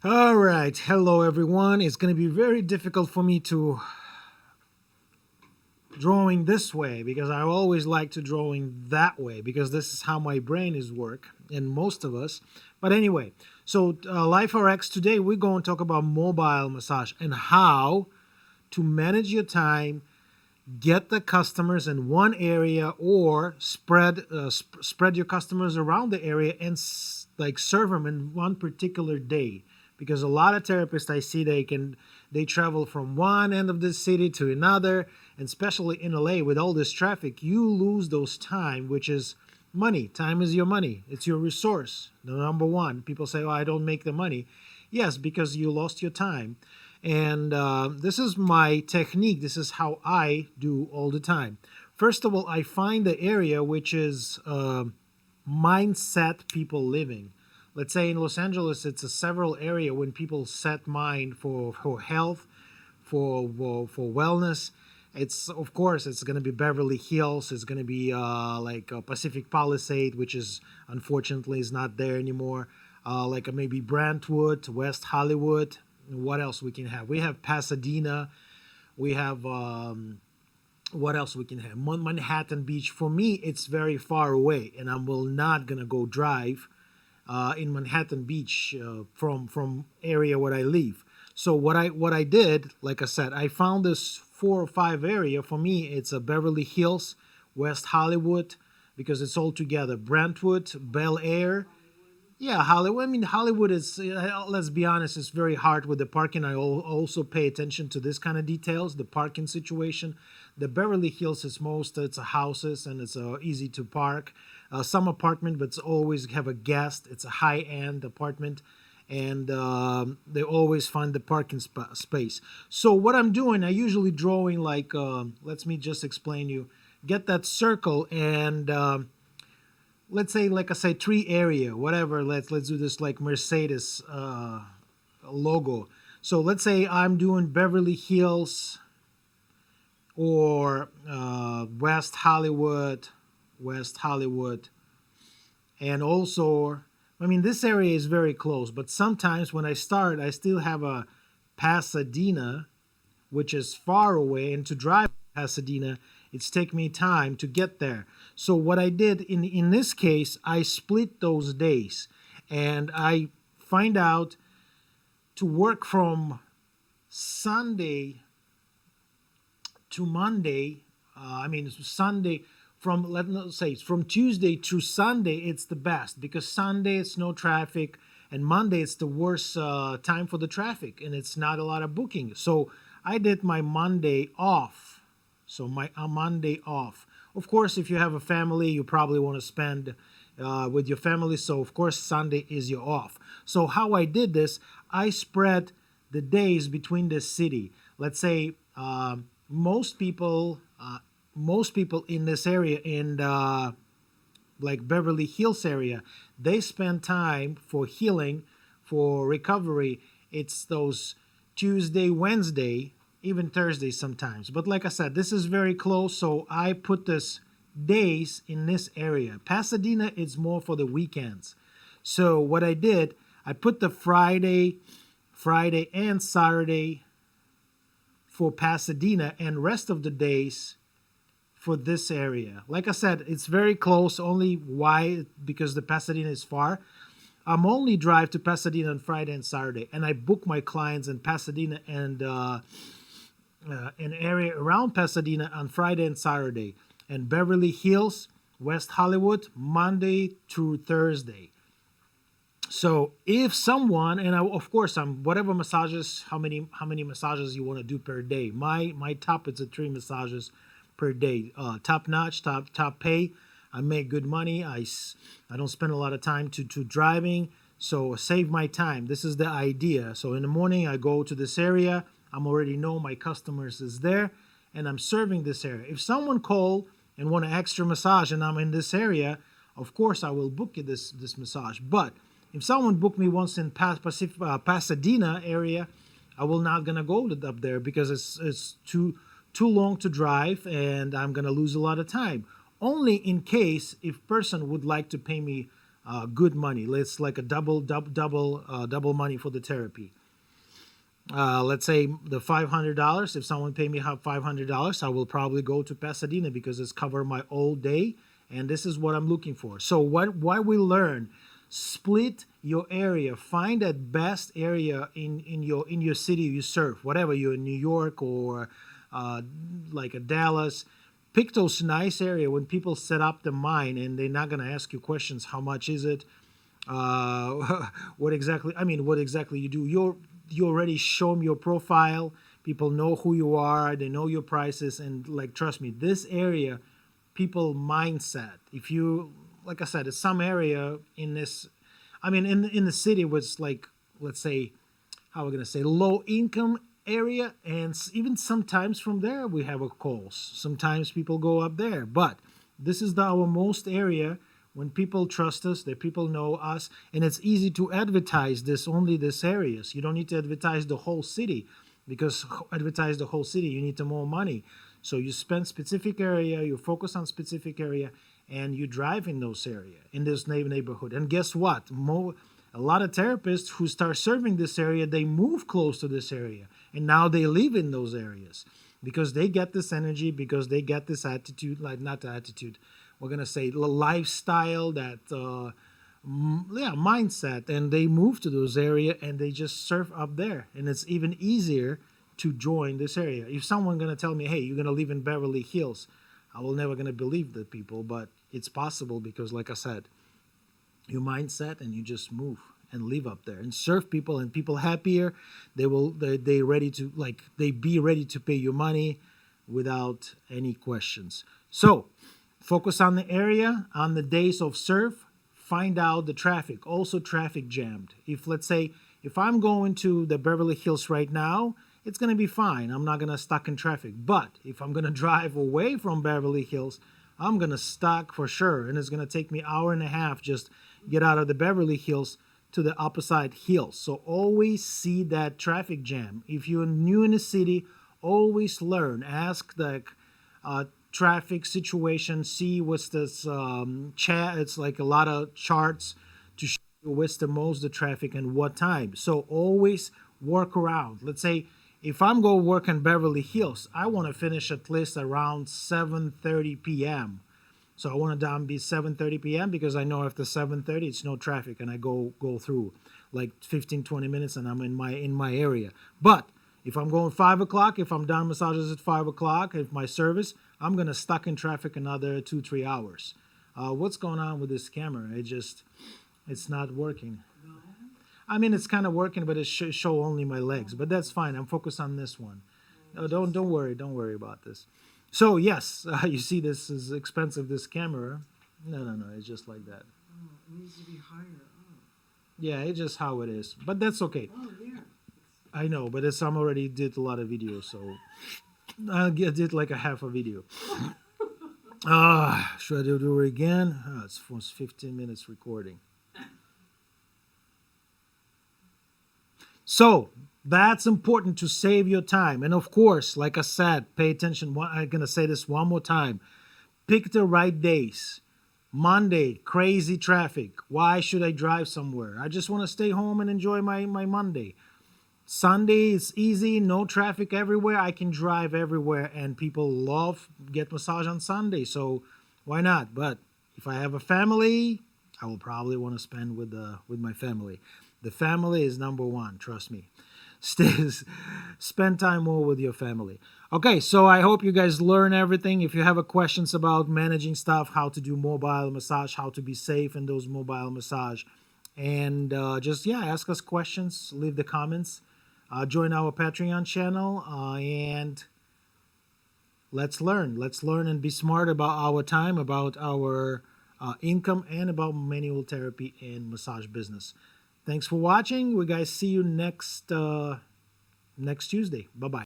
All right, hello everyone. It's going to be very difficult for me to drawing this way because I always like to drawing that way because this is how my brain is work and most of us. But anyway, so Life RX today we're going to talk about mobile massage and how to manage your time, get the customers in one area or spread your customers around the area and like serve them in one particular day, because a lot of therapists I see they travel from one end of the city to another, and especially in LA with all this traffic you lose those time, which is money. Time is your money, it's your resource, the number one. People say, oh, I don't make the money. Yes, because you lost your time. And this is my technique. This is how I do all the time. First of all, I find the area which is mindset people living. Let's say in Los Angeles, it's a several area when people set mind for health, for wellness. It's of course it's going to be Beverly Hills. It's going to be Pacific Palisade, which is unfortunately is not there anymore. Maybe Brentwood, West Hollywood. What else we can have? We have Pasadena. We have what else we can have? Manhattan Beach. For me, it's very far away, and I will not gonna go drive in Manhattan Beach from area where I live. So what I did, like I said, I found this 4 or 5 area. For me, it's a Beverly Hills, West Hollywood, because it's all together. Brentwood, Bel Air. Yeah, Hollywood. I mean, Hollywood is, let's be honest, it's very hard with the parking. I also pay attention to this kind of details, the parking situation. The Beverly Hills is it's a houses and it's easy to park. Some apartment, but it's always have a guest. It's a high-end apartment, and they always find the parking space. So what I'm doing, I usually drawing let me just explain you. Get that circle and let's say, like I say, tree area, whatever. Let's do this like Mercedes logo. So let's say I'm doing Beverly Hills or West Hollywood, and also, I mean, this area is very close. But sometimes when I start, I still have a Pasadena, which is far away, and to drive Pasadena, it's take me time to get there. So what I did in this case, I split those days, and I find out to work from Sunday to Monday. Sunday let's say from Tuesday to Sunday, it's the best because Sunday it's no traffic, and Monday it's the worst time for the traffic, and it's not a lot of booking. So I did my Monday off. So my Monday off. Of course, if you have a family, you probably want to spend with your family. So of course, Sunday is your off. So how I did this, I spread the days between the city. Let's say most people in this area, in like Beverly Hills area, they spend time for healing, for recovery. It's those Tuesday, Wednesday, even Thursday sometimes. But like I said, this is very close, so I put this days in this area. Pasadena is more for the weekends. So what I did, I put the Friday and Saturday for Pasadena, and rest of the days for this area. Like I said, it's very close. Only why? Because the Pasadena is far. I'm only drive to Pasadena on Friday and Saturday, and I book my clients in Pasadena and an area around Pasadena on Friday and Saturday, and Beverly Hills, West Hollywood, Monday through Thursday. So if someone, and of course I'm whatever massages, how many massages you want to do per day. My top is 3 massages per day. Top notch, top pay. I make good money. I don't spend a lot of time to driving, so save my time. This is the idea. So in the morning I go to this area. I'm already know my customers is there, and I'm serving this area. If someone call and want an extra massage and I'm in this area, of course I will book you this massage. But if someone book me once in Pasadena area, I will not gonna go up there because it's too long to drive, and I'm gonna lose a lot of time. Only in case if person would like to pay me good money. It's like a double money for the therapy. Let's say the $500. If someone pay me $500, I will probably go to Pasadena because it's cover my whole day, and this is what I'm looking for. So what we learn, split your area, find that best area in your city you serve, whatever you're in New York or like a Dallas. Pick those nice area when people set up the mine and they're not gonna ask you questions. How much is it? What exactly? I mean, what exactly you do? You already show them your profile. People know who you are. They know your prices, and like trust me, this area, people mindset. If you, like I said, it's some area in this. I mean, in the city was like, let's say, how we're gonna say, low income area, and even sometimes from there we have a calls. Sometimes people go up there, but this is our most area when people trust us, that people know us, and it's easy to advertise this areas. You don't need to advertise the whole city, because advertise the whole city you need more money. So you spend specific area, you focus on specific area, and you drive in those area, in this neighborhood. And guess what? A lot of therapists who start serving this area, they move close to this area, and now they live in those areas because they get this energy, because they get this attitude, like not the attitude, we're gonna say lifestyle, that mindset, and they move to those area and they just surf up there, and it's even easier to join this area. If someone gonna tell me, hey, you're gonna live in Beverly Hills, I will never gonna believe the people, but it's possible because, like I said, your mindset, and you just move and live up there and serve people, and people happier. They ready to, like, they be ready to pay your money without any questions. So focus on the area, on the days of serve. Find out the traffic. Also traffic jammed. If, let's say, if I'm going to the Beverly Hills right now, it's going to be fine. I'm not going to stuck in traffic. But if I'm going to drive away from Beverly Hills, I'm going to stuck for sure. And it's going to take me 1.5 hours just get out of the Beverly Hills to the opposite hills. So always see that traffic jam. If you're new in the city, always learn. Ask the traffic situation. See what's this chat. It's like a lot of charts to show you what's the most the traffic and what time. So always work around. Let's say if I'm going to work in Beverly Hills, I want to finish at least around 7:30 p.m. So I want to be 7:30 p.m. because I know after 7:30 it's no traffic, and I go through like 15-20 minutes and I'm in my area. But if I'm going 5 o'clock, if I'm done massages at 5 o'clock, if my service, I'm gonna stuck in traffic another 2-3 hours. What's going on with this camera? It's not working. I mean, it's kind of working, but it show only my legs. But that's fine. I'm focused on this one. Don't worry about this. So yes, you see, this is expensive. This camera. No. It's just like that. Oh, it needs to be higher. Oh. Yeah, it's just how it is. But that's okay. Oh yeah. I know, but I'm already did a lot of videos, so I did like a half a video. Should I do it again? It's 15 minutes recording. So that's important to save your time. And of course, like I said, pay attention. I'm going to say this one more time. Pick the right days. Monday, crazy traffic. Why should I drive somewhere? I just want to stay home and enjoy my Monday. Sunday is easy, no traffic everywhere. I can drive everywhere, and people love get massage on Sunday. So why not? But if I have a family, I will probably want to spend with my family. The family is number one, trust me. Spend time more with your family. Okay, so I hope you guys learn everything. If you have questions about managing stuff, how to do mobile massage, how to be safe in those mobile massage, and ask us questions, leave the comments, join our Patreon channel, and let's learn and be smart about our time, about our income, and about manual therapy and massage business. Thanks for watching. We guys see you next Tuesday. Bye-bye.